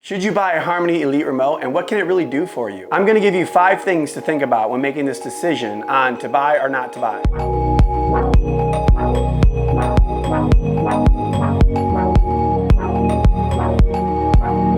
Should you buy a Harmony Elite remote, and what can it really do for you? I'm going to give you 5 things to think about when making this decision on to buy or not to buy.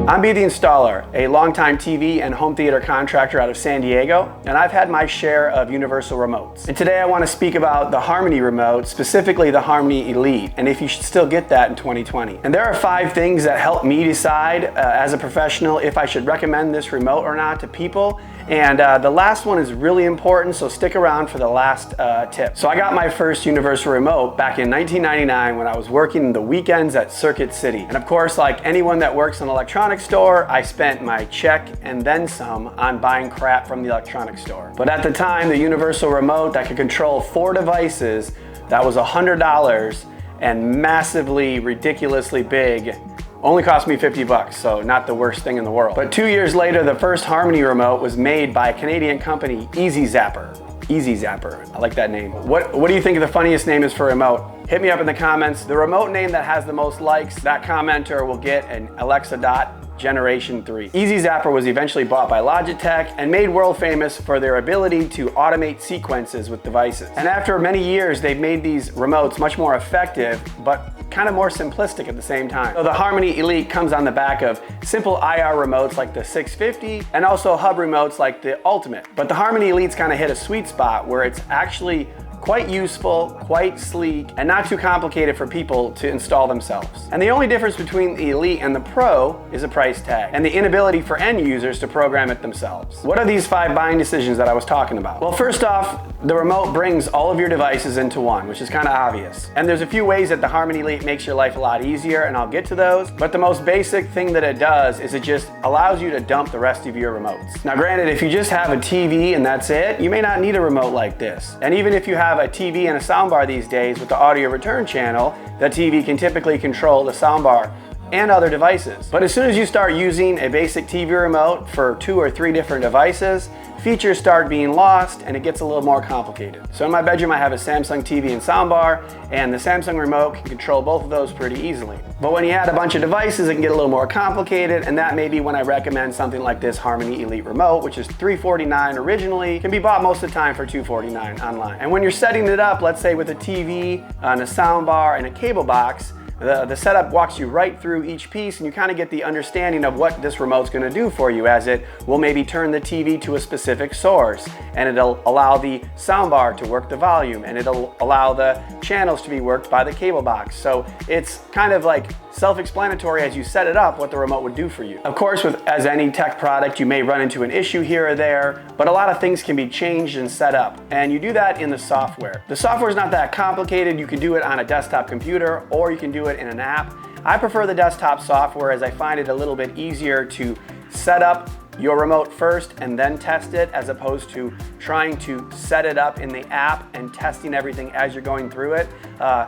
I'm B the Installer, a longtime TV and home theater contractor out of San Diego, and I've had my share of universal remotes. And today I want to speak about the Harmony remote, specifically the Harmony Elite, and if you should still get that in 2020. And there are 5 things that help me decide as a professional if I should recommend this remote or not to people. And the last one is really important, so stick around for the last tip. So I got my first universal remote back in 1999 when I was working the weekends at Circuit City. And of course, like anyone that works in an electronics store, I spent my check and then some on buying crap from the electronics store. But at the time, the universal remote that could control 4 devices, that was $100 and massively, ridiculously big, only cost me 50 bucks, so not the worst thing in the world. But 2 years later, the first Harmony remote was made by a Canadian company, Easy Zapper. Easy Zapper, I like that name. What do you think the funniest name is for a remote? Hit me up in the comments. The remote name that has the most likes, that commenter will get an Alexa Dot Generation 3. Easy Zapper was eventually bought by Logitech and made world famous for their ability to automate sequences with devices. And after many years, they've made these remotes much more effective, but kind of more simplistic at the same time. So the Harmony Elite comes on the back of simple IR remotes like the 650 and also hub remotes like the Ultimate. But the Harmony Elite's kind of hit a sweet spot where it's actually quite useful, quite sleek, and not too complicated for people to install themselves. And the only difference between the Elite and the Pro is a price tag and the inability for end users to program it themselves. What are these 5 buying decisions that I was talking about? Well, first off, the remote brings all of your devices into one, which is kind of obvious. And there's a few ways that the Harmony Elite makes your life a lot easier, and I'll get to those. But the most basic thing that it does is it just allows you to dump the rest of your remotes. Now, granted, if you just have a TV and that's it, you may not need a remote like this. And even if you have a TV and a soundbar these days with the audio return channel, the TV can typically control the soundbar and other devices. But as soon as you start using a basic TV remote for 2 or 3 different devices, features start being lost and it gets a little more complicated. So in my bedroom I have a Samsung TV and soundbar, and the Samsung remote can control both of those pretty easily. But when you add a bunch of devices, it can get a little more complicated, and that may be when I recommend something like this Harmony Elite remote, which is $349 originally, can be bought most of the time for $249 online. And when you're setting it up, let's say with a TV and a soundbar and a cable box, the setup walks you right through each piece, and you kind of get the understanding of what this remote's going to do for you, as it will maybe turn the TV to a specific source, and it'll allow the soundbar to work the volume, and it'll allow the channels to be worked by the cable box. So it's kind of like self-explanatory as you set it up what the remote would do for you. Of course, as any tech product, you may run into an issue here or there, but a lot of things can be changed and set up, and you do that in the software. The software is not that complicated. You can do it on a desktop computer, or you can do it in an app. I prefer the desktop software as I find it a little bit easier to set up your remote first and then test it, as opposed to trying to set it up in the app and testing everything as you're going through it.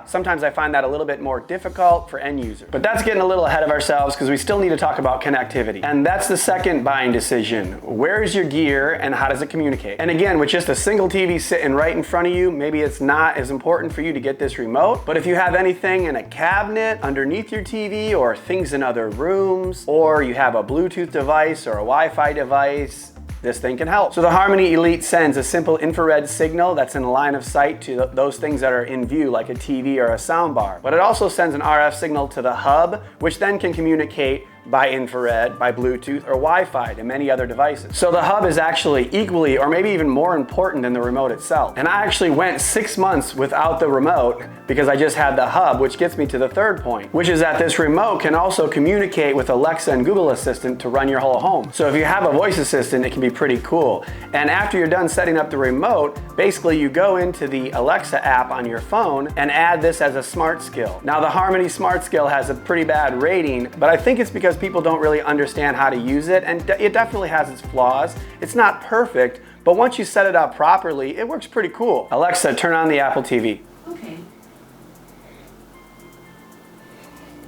Sometimes I find that a little bit more difficult for end users. But that's getting a little ahead of ourselves, because we still need to talk about connectivity. And that's the second buying decision. Where is your gear and how does it communicate? And again, with just a single TV sitting right in front of you, maybe it's not as important for you to get this remote. But if you have anything in a cabinet underneath your TV, or things in other rooms, or you have a Bluetooth device or a Wi-Fi device, this thing can help. So the Harmony Elite sends a simple infrared signal that's in line of sight to those things that are in view, like a TV or a soundbar. But it also sends an RF signal to the hub, which then can communicate by infrared, by Bluetooth, or Wi-Fi to many other devices. So the hub is actually equally or maybe even more important than the remote itself. And I actually went 6 months without the remote because I just had the hub, which gets me to the third point, which is that this remote can also communicate with Alexa and Google Assistant to run your whole home. So if you have a voice assistant, it can be pretty cool. And after you're done setting up the remote, basically you go into the Alexa app on your phone and add this as a smart skill. Now the Harmony Smart Skill has a pretty bad rating, but I think it's because people don't really understand how to use it, and it definitely has its flaws. It's not perfect, but once you set it up properly, it works pretty cool. Alexa, turn on the Apple TV. Okay.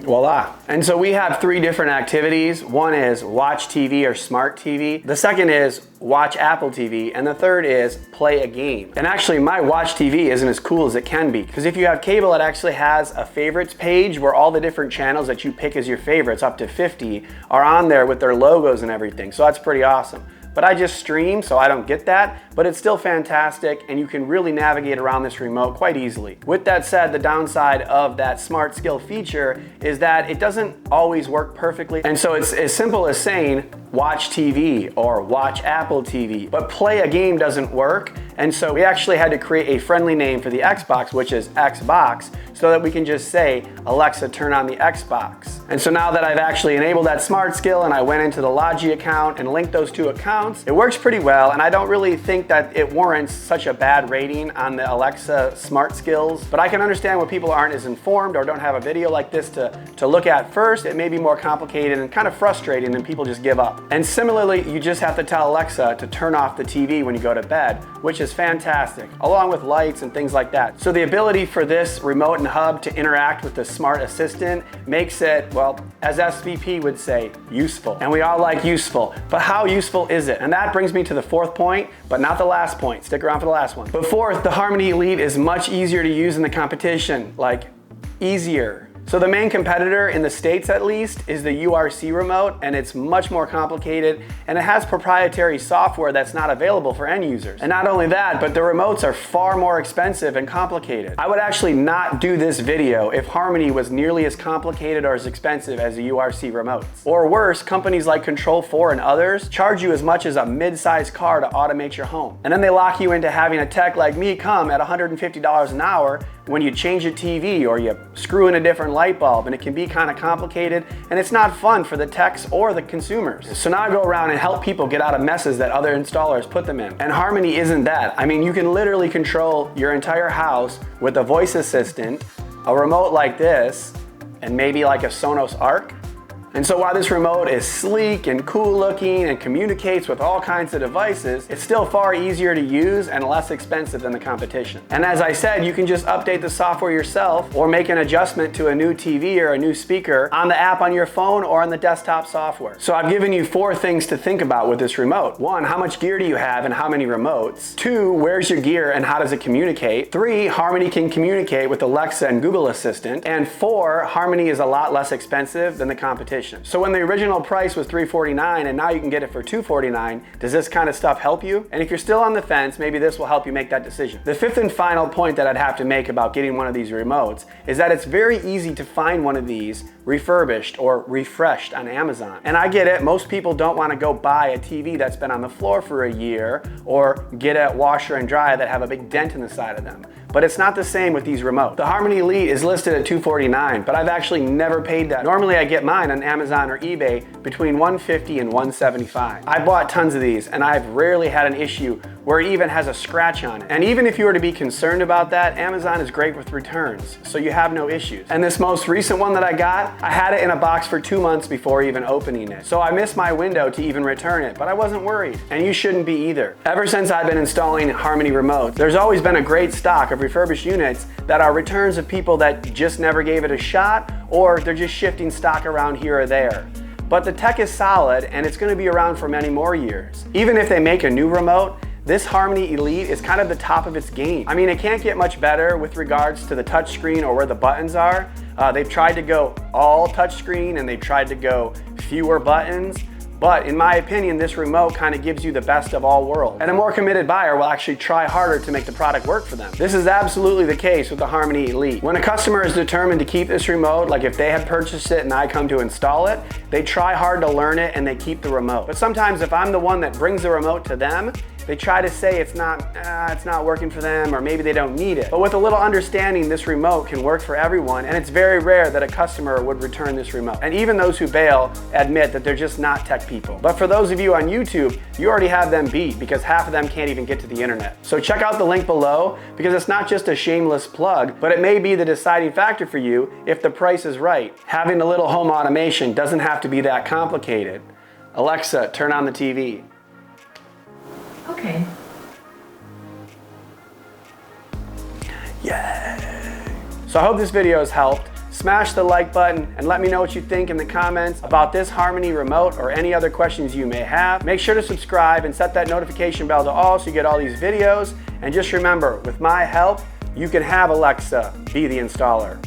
Voila. And so we have 3 different activities. One is watch TV or smart TV. The second is watch Apple TV. And the third is play a game. And actually my watch TV isn't as cool as it can be, because if you have cable, it actually has a favorites page where all the different channels that you pick as your favorites, up to 50, are on there with their logos and everything. So that's pretty awesome. But I just stream, so I don't get that, but it's still fantastic, and you can really navigate around this remote quite easily. With that said, the downside of that smart skill feature is that it doesn't always work perfectly, and so it's as simple as saying, watch TV or watch Apple TV, but play a game doesn't work, and so we actually had to create a friendly name for the Xbox, which is Xbox, so that we can just say, Alexa, turn on the Xbox. And so now that I've actually enabled that smart skill and I went into the Logi account and linked those 2 accounts, it works pretty well, and I don't really think that it warrants such a bad rating on the Alexa smart skills, but I can understand when people aren't as informed or don't have a video like this to look at first. It may be more complicated and kind of frustrating, and people just give up. And similarly, you just have to tell Alexa to turn off the TV when you go to bed, which is fantastic, along with lights and things like that. So the ability for this remote and hub to interact with the smart assistant makes it, well, as SVP would say, useful. And we all like useful, but how useful is it? And that brings me to the 4th point, but not the last point. Stick around for the last one. But 4th, the Harmony Elite is much easier to use in the competition, like easier. So the main competitor in the States, at least, is the URC remote, and it's much more complicated, and it has proprietary software that's not available for end users. And not only that, but the remotes are far more expensive and complicated. I would actually not do this video if Harmony was nearly as complicated or as expensive as the URC remotes. Or worse, companies like Control4 and others charge you as much as a mid-sized car to automate your home. And then they lock you into having a tech like me come at $150 an hour when you change a TV or you screw in a different light bulb, and it can be kind of complicated, and it's not fun for the techs or the consumers. So now I go around and help people get out of messes that other installers put them in. And Harmony isn't that. I mean, you can literally control your entire house with a voice assistant, a remote like this, and maybe like a Sonos Arc. And so while this remote is sleek and cool looking and communicates with all kinds of devices, it's still far easier to use and less expensive than the competition. And as I said, you can just update the software yourself or make an adjustment to a new TV or a new speaker on the app on your phone or on the desktop software. So I've given you 4 things to think about with this remote. 1, how much gear do you have and how many remotes? 2, where's your gear and how does it communicate? 3, Harmony can communicate with Alexa and Google Assistant. And 4, Harmony is a lot less expensive than the competition. So when the original price was $349 and now you can get it for $249, does this kind of stuff help you? And if you're still on the fence, maybe this will help you make that decision. The 5th and final point that I'd have to make about getting one of these remotes is that it's very easy to find one of these refurbished or refreshed on Amazon. And I get it, most people don't want to go buy a TV that's been on the floor for a year or get a washer and dryer that have a big dent in the side of them. But it's not the same with these remotes. The Harmony Elite is listed at $249, but I've actually never paid that. Normally I get mine on Amazon or eBay between $150 and $175. I bought tons of these and I've rarely had an issue where it even has a scratch on it. And even if you were to be concerned about that, Amazon is great with returns, so you have no issues. And this most recent one that I got, I had it in a box for 2 months before even opening it. So I missed my window to even return it, but I wasn't worried. And you shouldn't be either. Ever since I've been installing Harmony remotes, there's always been a great stock of refurbished units that are returns of people that just never gave it a shot, or they're just shifting stock around here or there. But the tech is solid and it's gonna be around for many more years. Even if they make a new remote, this Harmony Elite is kind of the top of its game. I mean, it can't get much better with regards to the touchscreen or where the buttons are. They've tried to go all touchscreen and they've tried to go fewer buttons. But in my opinion, this remote kind of gives you the best of all worlds. And a more committed buyer will actually try harder to make the product work for them. This is absolutely the case with the Harmony Elite. When a customer is determined to keep this remote, like if they had purchased it and I come to install it, they try hard to learn it and they keep the remote. But sometimes if I'm the one that brings the remote to them, they try to say it's not working for them, or maybe they don't need it. But with a little understanding, this remote can work for everyone, and it's very rare that a customer would return this remote. And even those who bail admit that they're just not tech people. But for those of you on YouTube, you already have them beat because half of them can't even get to the internet. So check out the link below, because it's not just a shameless plug, but it may be the deciding factor for you if the price is right. Having a little home automation doesn't have to be that complicated. Alexa, turn on the TV. Okay. Yay! So I hope this video has helped. Smash the like button and let me know what you think in the comments about this Harmony remote or any other questions you may have. Make sure to subscribe and set that notification bell to all so you get all these videos. And just remember, with my help, you can have Alexa be the installer.